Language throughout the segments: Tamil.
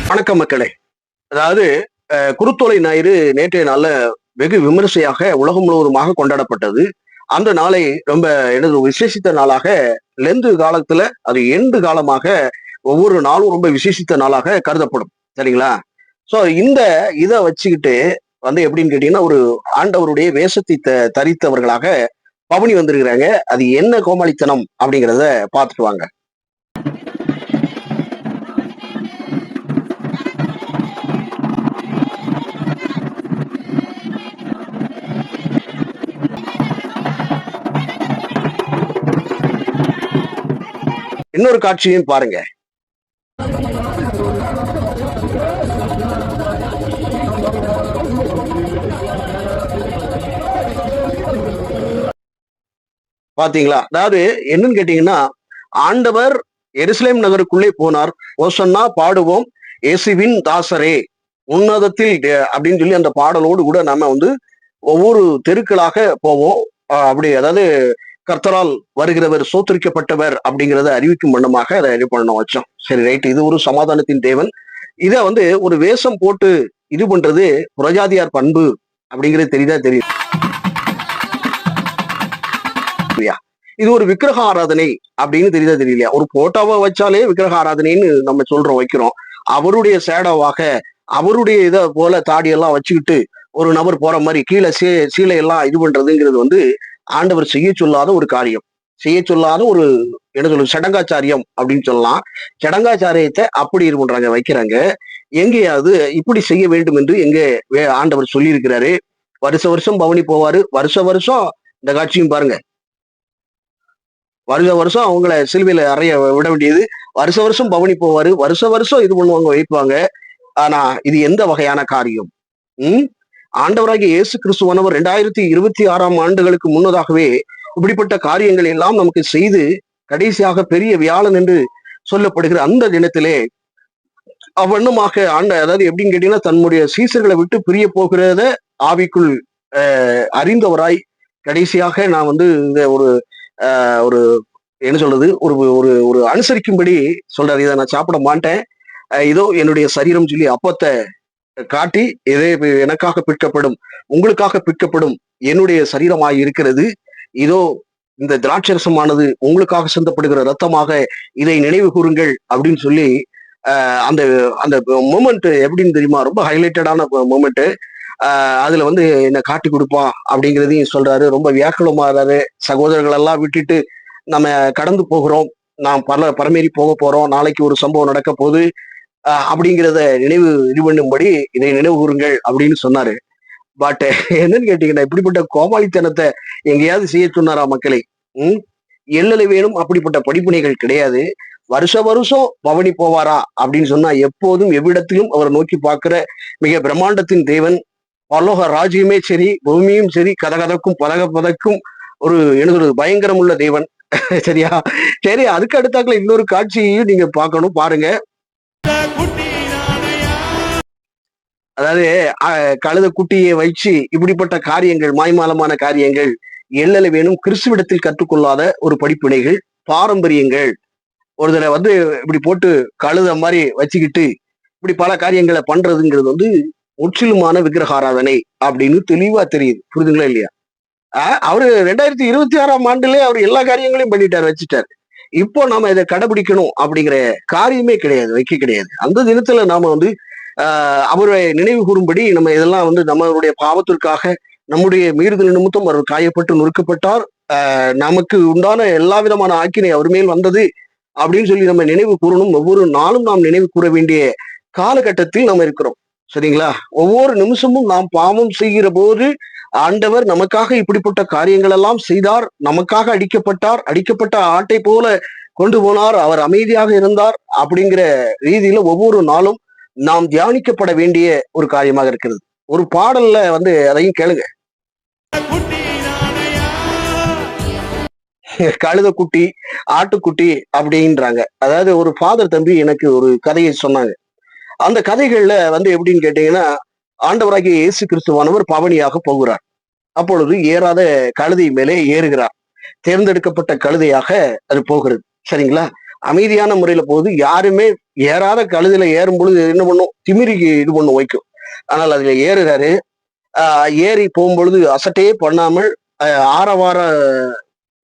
வணக்கம் மக்களே. அதாவது குருத்தோலை ஞாயிறு நேற்றைய நாள்ல வெகு விமரிசையாக உலகம் முழுவதுமாக கொண்டாடப்பட்டது. அந்த நாளை ரொம்ப எனது விசேஷித்த நாளாக லெந்து காலத்துல அது எண்டு காலமாக ஒவ்வொரு நாளும் ரொம்ப விசேஷித்த நாளாக கருதப்படும். சரிங்களா? சோ இந்த இத வச்சுக்கிட்டு எப்படின்னு கேட்டீங்கன்னா, ஒரு ஆண்டவருடைய வேஷத்தை தரித்தவர்களாக பவனி வந்திருக்கிறாங்க. அது என்ன கோமாளித்தனம் அப்படிங்கிறத பார்த்துட்டு வாங்க. இன்னொரு காட்சியும் பாருங்க. பாத்தீங்களா? அதாவது என்னன்னு கேட்டீங்கன்னா, ஆண்டவர் எருசலேம் நகருக்குள்ளே போனார். ஓசன்னா பாடுவோம் இயேசுவின் தாசரே உன்னதத்தில் அப்படின்னு சொல்லி அந்த பாடலோடு கூட நம்ம ஒவ்வொரு தெருக்களாக போவோம். அப்படி அதாவது கர்த்தரால் வருகிறவர் சோத்தரிக்கப்பட்டவர் அப்படிங்கிறத அறிவிக்கும் வண்ணமாக அதை இது பண்ண வச்சோம். சரி, ரைட். இது ஒரு சமாதானத்தின் தேவன். இத ஒரு வேஷம் போட்டு இது பண்றது புரஜாதியார் பண்பு அப்படிங்கிறது தெரியும். இது ஒரு விக்கிரக ஆராதனை அப்படின்னு தெரியலையா? ஒரு போட்டோவை வச்சாலே விக்கிரக ஆராதனைன்னு நம்ம வைக்கிறோம். அவருடைய சேடோவாக அவருடைய இதை போல தாடியெல்லாம் வச்சுக்கிட்டு ஒரு நபர் போற மாதிரி கீழே சீலை எல்லாம் இது பண்றதுங்கிறது ஆண்டவர் செய்ய சொல்லாத ஒரு காரியம், செய்ய சொல்லாத ஒரு சடங்காச்சாரியம் அப்படின்னு சொல்லலாம். சடங்காச்சாரியத்தை அப்படி இது பண்றாங்க, வைக்கிறாங்க. எங்கேயாவது இப்படி செய்ய வேண்டும் என்று ஆண்டவர் சொல்லி இருக்கிறாரு. வருஷம் பவனி போவாரு. வருஷம் இந்த காட்சியும் பாருங்க. வருஷம் அவங்கள சிலுவையில அறைய விட வேண்டியது. வருஷம் பவனி போவாரு. வருஷம் இது பண்ணுவாங்க, வைப்பாங்க. ஆனா இது எந்த வகையான காரியம்? ஆண்டவராகிய இயேசு கிறிஸ்துவானவர் 2026 ஆண்டுகளுக்கு முன்னதாகவே இப்படிப்பட்ட காரியங்கள் எல்லாம் நமக்கு செய்து கடைசியாக பெரிய வியாழன் என்று சொல்லப்படுகிற அந்த தினத்திலே அவ்வண்ணமாக அதாவது எப்படின்னு கேட்டீங்கன்னா, தன்னுடைய சீசர்களை விட்டு பிரிய போகிறத ஆவிக்குள் அறிந்தவராய் கடைசியாக நான் இந்த ஒரு என்ன சொல்றது, ஒரு ஒரு ஒரு அனுசரிக்கும்படி சொல்றாரு. இதை நான் சாப்பிட மாட்டேன், இதோ என்னுடைய சரீரம் சொல்லி அப்பத்தை காட்டி, இதே எனக்காக பிற்கப்படும், உங்களுக்காக பிற்கப்படும் என்னுடைய சரீரமாய் இருக்கிறது, இதோ இந்த திராட்சரசமானது உங்களுக்காக சிந்தப்படுகிற ரத்தமாக, இதை நினைவு கூறுங்கள் அப்படின்னு சொல்லி அந்த அந்த மூமெண்ட் எப்படின்னு தெரியுமா? ரொம்ப ஹைலைட்டடான மூமெண்ட். அதுல என்ன காட்டி கொடுப்பான் அப்படிங்கிறதையும் சொல்றாரு. ரொம்ப வியாக்குலமாறாரு. சகோதரர்கள் எல்லாம் விட்டுட்டு நம்ம கடந்து போகிறோம், நாம் பரமேறி போக போறோம், நாளைக்கு ஒரு சம்பவம் நடக்க போகுது அப்படிங்கிறத இது பண்ணும்படி இதை நினைவு கூறுங்கள் அப்படின்னு சொன்னாரு. பட் என்னன்னு கேட்டீங்கன்னா, இப்படிப்பட்ட கோமாளித்தனத்தை எங்கேயாவது செய்ய சொன்னாரா மக்களை? எல்லலை வேணும் அப்படிப்பட்ட படிப்பினைகள் கிடையாது. வருஷம் பவனி போவாரா அப்படின்னு சொன்னா, எப்போதும் எவ்விடத்திலும் அவர் நோக்கி பார்க்கிற மிக பிரம்மாண்டத்தின் தேவன், பரலோக ராஜ்யமே சரி, பூமியும் சரி, கதகதக்கும் பதக்கும் ஒரு பயங்கரம் உள்ள தேவன். சரியா? சரி, அதுக்கு அடுத்தாக்குல இன்னொரு காட்சியையும் நீங்க பார்க்கணும், பாருங்க. அதாவது கழுத குட்டியை வச்சு இப்படிப்பட்ட காரியங்கள், மாய்மாலமான காரியங்கள், எல்லலை வேணும் கிறிஸ்துவிடத்தில் கற்றுக்கொள்ளாத ஒரு படிப்பினைகள், பாரம்பரியங்கள். ஒரு தடவை இப்படி போட்டு கழுத மாதிரி வச்சுக்கிட்டு இப்படி பல காரியங்களை பண்றதுங்கிறது முற்றிலுமான விக்கிரக ஆராதனை அப்படின்னு தெளிவா தெரியுது. புரிதுங்களா இல்லையா? அவரு 2026 ஆண்டுல அவர் எல்லா காரியங்களையும் பண்ணிட்டார், வச்சுட்டார். இப்போ நாம இதை கடைபிடிக்கணும் அப்படிங்கிற காரியமே கிடையாது, வைக்க கிடையாது. அந்த தினத்துல நாம அவரை நினைவு கூறும்படி நம்ம இதெல்லாம் நம்மளுடைய பாவத்திற்காக, நம்முடைய மீறுதல் நிமித்தம் அவர் காயப்பட்டு நொறுக்கப்பட்டார், நமக்கு உண்டான எல்லா விதமான ஆக்கினை அவர் மேல் வந்தது அப்படின்னு சொல்லி நம்ம நினைவு கூறணும். ஒவ்வொரு நாளும் நாம் நினைவு கூற வேண்டிய காலகட்டத்தில் நம்ம இருக்கிறோம். சரிங்களா? ஒவ்வொரு நிமிஷமும் நாம் பாவம் செய்கிற போது ஆண்டவர் நமக்காக இப்படிப்பட்ட காரியங்கள் எல்லாம் செய்தார், நமக்காக அடிக்கப்பட்டார், அடிக்கப்பட்ட ஆட்டை போல கொண்டு போனார், அவர் அமைதியாக இருந்தார் அப்படிங்கிற ரீதியில ஒவ்வொரு நாளும் நாம் தியானிக்கப்பட வேண்டிய ஒரு காரியமாக இருக்கிறது. ஒரு பாடல்ல அதையும் கேளுங்க. கழுத குட்டி, ஆட்டுக்குட்டி அப்படின்றாங்க. அதாவது ஒரு ஃபாதர் தம்பி எனக்கு ஒரு கதையை சொன்னாங்க. அந்த கதைகள்ல எப்படின்னு கேட்டீங்கன்னா, ஆண்டவராகிய இயேசு கிறிஸ்துவானவர் பவனியாக போகிறார். அப்பொழுது ஏறாத கழுதை மேலே ஏறுகிறார். தேர்ந்தெடுக்கப்பட்ட கழுதையாக அது போகிறது. சரிங்களா? அமைதியான முறையில போகுது. யாருமே ஏறாத கழுதையில ஏறும் பொழுது என்ன பண்ணும், திமிரிக்கு இது பண்ணும் வைக்கும். ஆனால் அதுல ஏறுறாரு. ஏறி போகும்பொழுது அசட்டையே பண்ணாமல் ஆரவார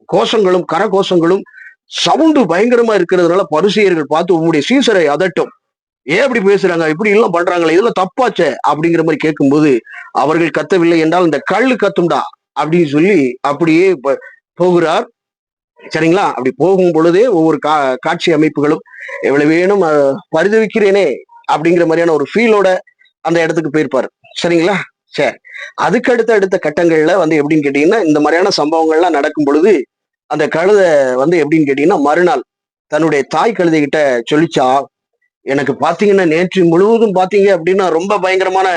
கோஷங்களும் கரகோஷங்களும் சவுண்டு பயங்கரமா இருக்கிறதுனால பரிசேயர்கள் பார்த்து உங்களுடைய சீசரை அதட்டும், ஏன் இப்படி பேசுறாங்க, இப்படி எல்லாம் பண்றாங்களே, இதெல்லாம் தப்பாச்சே அப்படிங்கிற மாதிரி கேட்கும்போது அவர்கள் கத்தவில்லை என்றால் இந்த கல்லு கத்தும்டா அப்படின்னு சொல்லி அப்படியே போகிறார். சரிங்களா? அப்படி போகும் பொழுதே ஒவ்வொரு காட்சி அமைப்புகளும் எவ்வளவு வேணும் பரிதவிக்கிறேனே அப்படிங்கிற மாதிரியான ஒரு ஃபீலோட அந்த இடத்துக்கு போயிருப்பாரு. சரிங்களா? சரி, அதுக்கு அடுத்த கட்டங்கள்ல வந்து எப்படின்னு கேட்டீங்கன்னா, இந்த மாதிரியான சம்பவங்கள்லாம் நடக்கும் பொழுது அந்த கழுதை வந்து எப்படின்னு கேட்டீங்கன்னா, மறுநாள் தன்னுடைய தாய் கழுதை கிட்ட சொல்லிச்சா, எனக்கு பாத்தீங்கன்னா நேற்று முழுவதும் பாத்தீங்க அப்படின்னா ரொம்ப பயங்கரமான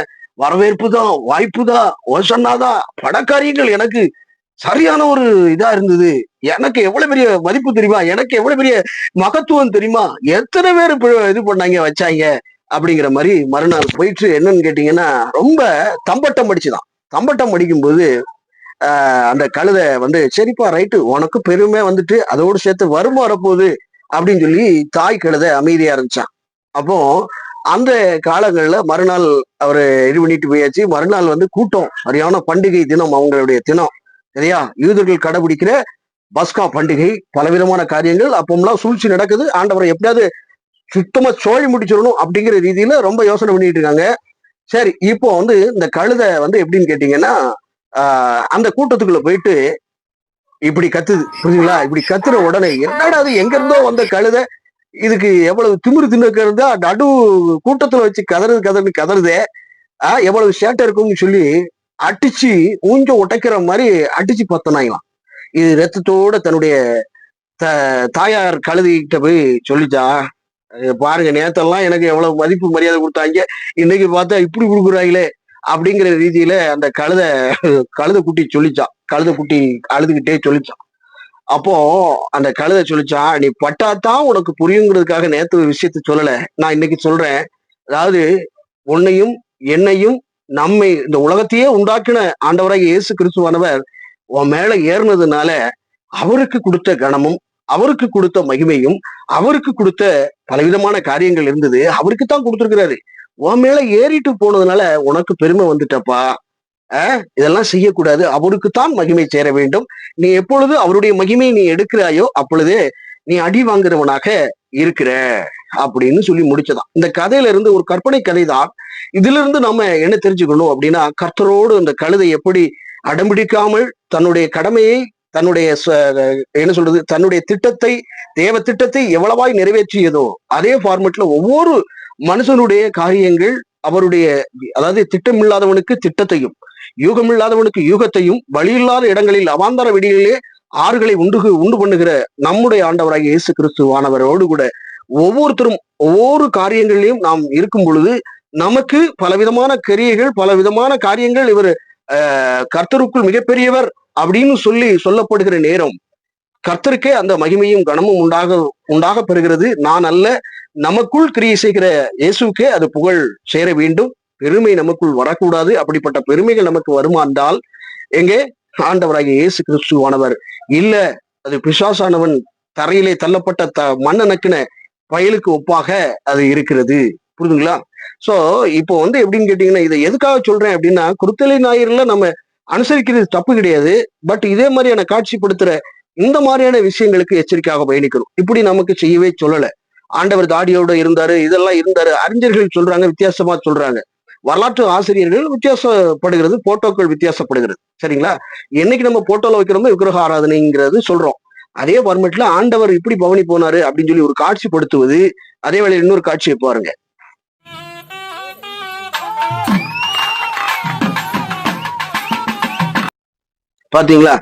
வரவேற்பு தான், வாய்ப்பு தான், ஓசன்னாதான், படக்காரியங்கள் எனக்கு சரியான ஒரு இதா இருந்தது. எனக்கு எவ்வளவு பெரிய மதிப்பு தெரியுமா, எனக்கு எவ்வளவு பெரிய மகத்துவம் தெரியுமா, எத்தனை பேர் இது பண்ணாங்க வச்சாங்க அப்படிங்கிற மாதிரி மறுநாள் போயிட்டு என்னன்னு கேட்டீங்கன்னா ரொம்ப தம்பட்டம் அடிச்சுதான். தம்பட்டம் அடிக்கும்போது அந்த கழுதை வந்து சரிப்பா ரைட்டு, உனக்கு பெருமை வந்துட்டு அதோடு சேர்த்து வரும் வரப்போகுது அப்படின்னு சொல்லி தாய் கழுதை அமைதியா இருந்துச்சான். அப்போ அந்த காலங்கள்ல மறுநாள் அவரு இது பண்ணிட்டு போயாச்சு. மறுநாள் வந்து கூட்டம், சரியான பண்டிகை தினம், அவங்களுடைய தினம். சரியா? யூதர்கள் கடைபிடிக்கிற பஸ்கா பண்டிகை, பலவிதமான காரியங்கள். அப்பெல்லாம் சூழ்ச்சி நடக்குது. ஆண்டவரை எப்படியாவது சுத்தமா சோழி முடிச்சிடணும் அப்படிங்கிற ரீதியில ரொம்ப யோசனை பண்ணிட்டு இருக்காங்க. சரி, இப்போ வந்து இந்த கழுதை வந்து எப்படின்னு கேட்டீங்கன்னா, அந்த கூட்டத்துக்குள்ள போயிட்டு இப்படி கத்துது. புரியுதுங்களா? இப்படி கத்துற உடனே என்னடா அது, எங்க இருந்தோ வந்த கழுதை, இதுக்கு எவ்வளவு திமிரு தின்னுக்கிறதா, நடு கூட்டத்துல வச்சு கதறுதே, எவ்வளவு சேட்டை இருக்கும்னு சொல்லி அடிச்சு ஊஞ்ச உடைக்கிற மாதிரி அடிச்சு பத்தனாங்களாம். இது ரத்தத்தோட தன்னுடைய தாயார் கழுதிகிட்ட போய் சொல்லிச்சா, பாருங்க நேத்தெல்லாம் எனக்கு எவ்வளவு மதிப்பு மரியாதை கொடுத்தாங்க, இன்னைக்கு பார்த்தா இப்படி கொடுக்குறாங்களே அப்படிங்கிற ரீதியில அந்த கழுதை குட்டி சொல்லிச்சான். கழுதை குட்டி அழுதுகிட்டே சொல்லிச்சான். அப்போ அந்த கழுதை சொல்லிச்சான், நீ பட்டாத்தான் உனக்கு புரியுங்கிறதுக்காக நேத்து ஒரு விஷயத்த சொல்லல, நான் இன்னைக்கு சொல்றேன். அதாவது உன்னையும் என்னையும் நம்மை இந்த உலகத்தையே உண்டாக்கின ஆண்டவராக இயேசு கிறிஸ்துவானவர் உன் மேல ஏறினதுனால அவருக்கு கொடுத்த கனமும், அவருக்கு கொடுத்த மகிமையும், அவருக்கு கொடுத்த பலவிதமான காரியங்கள் இருந்தது, அவருக்கு தான் கொடுத்திருக்கிறாரு. உன் மேல ஏறிட்டு போனதுனால உனக்கு பெருமை வந்துட்டப்பா. இதெல்லாம் செய்யக்கூடாது, அவருக்குத்தான் மகிமை சேர வேண்டும். நீ எப்பொழுது அவருடைய மகிமையை நீ எடுக்கிறாயோ அப்பொழுதே நீ அடி வாங்குறவனாக இருக்கிற அப்படின்னு சொல்லி முடிச்சதான். இந்த கதையில இருந்து ஒரு கற்பனை கதை தான். இதுல இருந்து நம்ம என்ன தெரிஞ்சுக்கணும் அப்படின்னா, கர்த்தரோடு அந்த கழுதை எப்படி அடம்பிடிக்காமல் தன்னுடைய கடமையை, தன்னுடைய என்ன சொல்றது, தன்னுடைய திட்டத்தை, தேவ திட்டத்தை எவ்வளவாய் நிறைவேற்றியதோ அதே ஃபார்மெட்ல ஒவ்வொரு மனுஷனுடைய காரியங்கள் அவருடைய, அதாவது திட்டம் இல்லாதவனுக்கு திட்டத்தையும், யூகம் இல்லாதவனுக்கு யூகத்தையும், வழியில்லாத இடங்களில் அவாந்தர வெடிகளிலே ஆறுகளை உண்டு பண்ணுகிற நம்முடைய ஆண்டவராகிய இயேசு கிறிஸ்துவானவரோடு கூட ஒவ்வொருத்தரும் ஒவ்வொரு காரியங்களிலும் நாம் இருக்கும் பொழுது நமக்கு பலவிதமான கிரியைகள், பலவிதமான காரியங்கள், இவர் கர்த்தருக்குள் மிகப்பெரியவர் அப்படின்னு சொல்லப்படுகிற நேரம் கர்த்தருக்கே அந்த மகிமையும் கனமும் உண்டாக பெறுகிறது. நான் அல்ல, நமக்குள் கிரியை செய்கிற இயேசுக்கே அது புகழ் சேர வேண்டும். பெருமை நமக்குள் வரக்கூடாது. அப்படிப்பட்ட பெருமைகள் நமக்கு வருமானால் எங்கே ஆண்டவராகிய இயேசு கிறிஸ்துவானவர் இல்ல, அது பிசாசானவன் தரையிலே தள்ளப்பட்ட மண்ணனக்கின பயலுக்கு ஒப்பாக அது இருக்கிறது. புரியுதுங்களா? சோ இப்போ வந்து எப்படின்னு கேட்டீங்கன்னா, இதை எதுக்காக சொல்றேன் அப்படின்னா, குருத்தலை ஞாயிறுல நம்ம அனுசரிக்கிறது தப்பு கிடையாது. பட் இதே மாதிரியான காட்சிப்படுத்துற இந்த மாதிரியான விஷயங்களுக்கு எச்சரிக்கையாக பயணிக்கணும். இப்படி நமக்கு செய்யவே சொல்லல. ஆண்டவர் தாடியோட இருந்தாரு, இதெல்லாம் இருந்தாரு, அறிஞர்கள் சொல்றாங்க, வித்தியாசமா சொல்றாங்க, வரலாற்று ஆசிரியர்கள் வித்தியாசப்படுகிறது, போட்டோக்கள் வித்தியாசப்படுகிறது. சரிங்களா? என்னைக்கு நம்ம போட்டோல வைக்கிறோமோ விக்கிரக ஆராதனைங்கிறது சொல்றோம். அதே ஃபார்மேட்ல ஆண்டவர் இப்படி பவனி போனாரு அப்படின்னு சொல்லி ஒரு காட்சிப்படுத்துவது, அதே வேளையில் இன்னொரு காட்சியை பாருங்க. பாத்தீங்களா?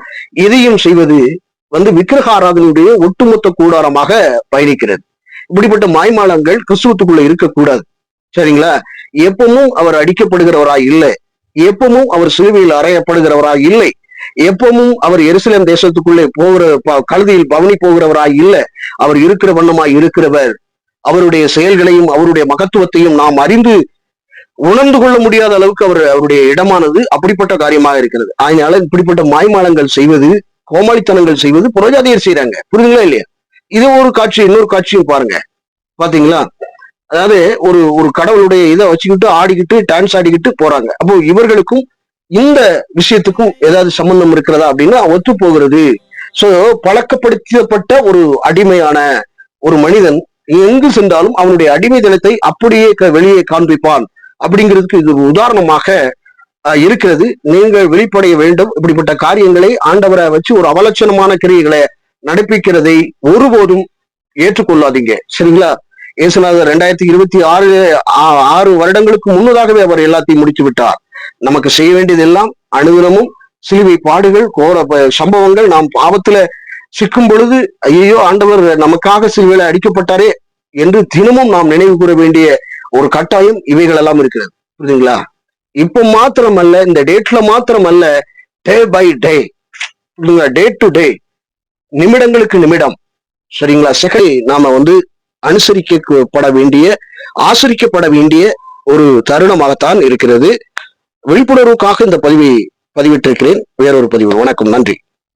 இதையும் செய்வது வந்து விக்கிரக ஆராதனையுடைய ஒட்டுமொத்த கூடாரமாக பயணிக்கிறது. இப்படிப்பட்ட மாய்மாலங்கள் கிறிஸ்துவத்துக்குள்ள இருக்கக்கூடாது. சரிங்களா? எப்பவும் அவர் அடிக்கப்படுகிறவராய் இல்லை, எப்பவும் அவர் சிலுவையில் அறையப்படுகிறவராய் இல்லை, எப்பவும் அவர் எருசலேம் தேசத்துக்குள்ளே போகிற கழுதியில் பவனி போகிறவராய் இல்லை. அவர் இருக்கிற வண்ணமாய் இருக்கிறவர். அவருடைய செயல்களையும் அவருடைய மகத்துவத்தையும் நாம் அறிந்து உணர்ந்து கொள்ள முடியாத அளவுக்கு அவருடைய இடமானது அப்படிப்பட்ட காரியமாக இருக்கிறது. அதனால இப்படிப்பட்ட மாய்மாலங்கள் செய்வது, கோமாளித்தனங்கள் செய்வது புறஜாதியர் செய்யறாங்க. புரியுதுங்களா இல்லையா? இது ஒரு காட்சி. இன்னொரு காட்சியும் பாருங்க, பாத்தீங்களா? அதாவது ஒரு ஒரு கடவுளுடைய இதை வச்சுக்கிட்டு ஆடிக்கிட்டு டான்ஸ் ஆடிக்கிட்டு போறாங்க. அப்போ இவர்களுக்கும் இந்த விஷயத்துக்கும் ஏதாவது சம்பந்தம் இருக்கிறதா அப்படின்னா ஒத்து போகிறது. சோ பழக்கப்படுத்தப்பட்ட ஒரு அடிமையான ஒரு மனிதன் எங்கு சென்றாலும் அவனுடைய அடிமை தினத்தை அப்படியே வெளியே காண்பிப்பான் அப்படிங்கிறதுக்கு இது உதாரணமாக இருக்கிறது. நீங்கள் வெளிப்படைய வேண்டும். இப்படிப்பட்ட காரியங்களை ஆண்டவரை வச்சு ஒரு அவலட்சணமான கிரியைகளை நடப்பிக்கிறதை ஒருபோதும் ஏற்றுக்கொள்ளாதீங்க. சரிங்களா? இயேசுநாதர் 2026 வருடங்களுக்கு முன்னதாகவே அவர் எல்லாத்தையும் முடித்து விட்டார். நமக்கு செய்ய வேண்டியது எல்லாம் அனுதினமும் சிலுவை பாடுகள், கோர சம்பவங்கள். நாம் பாவத்துல சிக்கும் பொழுது ஐயோ ஆண்டவர் நமக்காக சிலுவையில அடிக்கப்பட்டாரே என்று தினமும் நாம் நினைவு கூற வேண்டிய ஒரு கட்டாயம் இவைகள் எல்லாம் இருக்கிறது. புரியுதுங்களா? இப்ப மாத்திரம் அல்ல, இந்த டேட்ல மாத்திரம் அல்ல, day by day, day to day, நிமிடங்களுக்கு நிமிடம். சரிங்களா? நாம அனுசரிக்கப்பட வேண்டிய, ஆசரிக்கப்பட வேண்டிய ஒரு தருணமாகத்தான் இருக்கிறது. விழிப்புணர்வுக்காக இந்த பதிவை பதிவிட்டிருக்கிறேன். வேறொரு பதிவு. வணக்கம், நன்றி.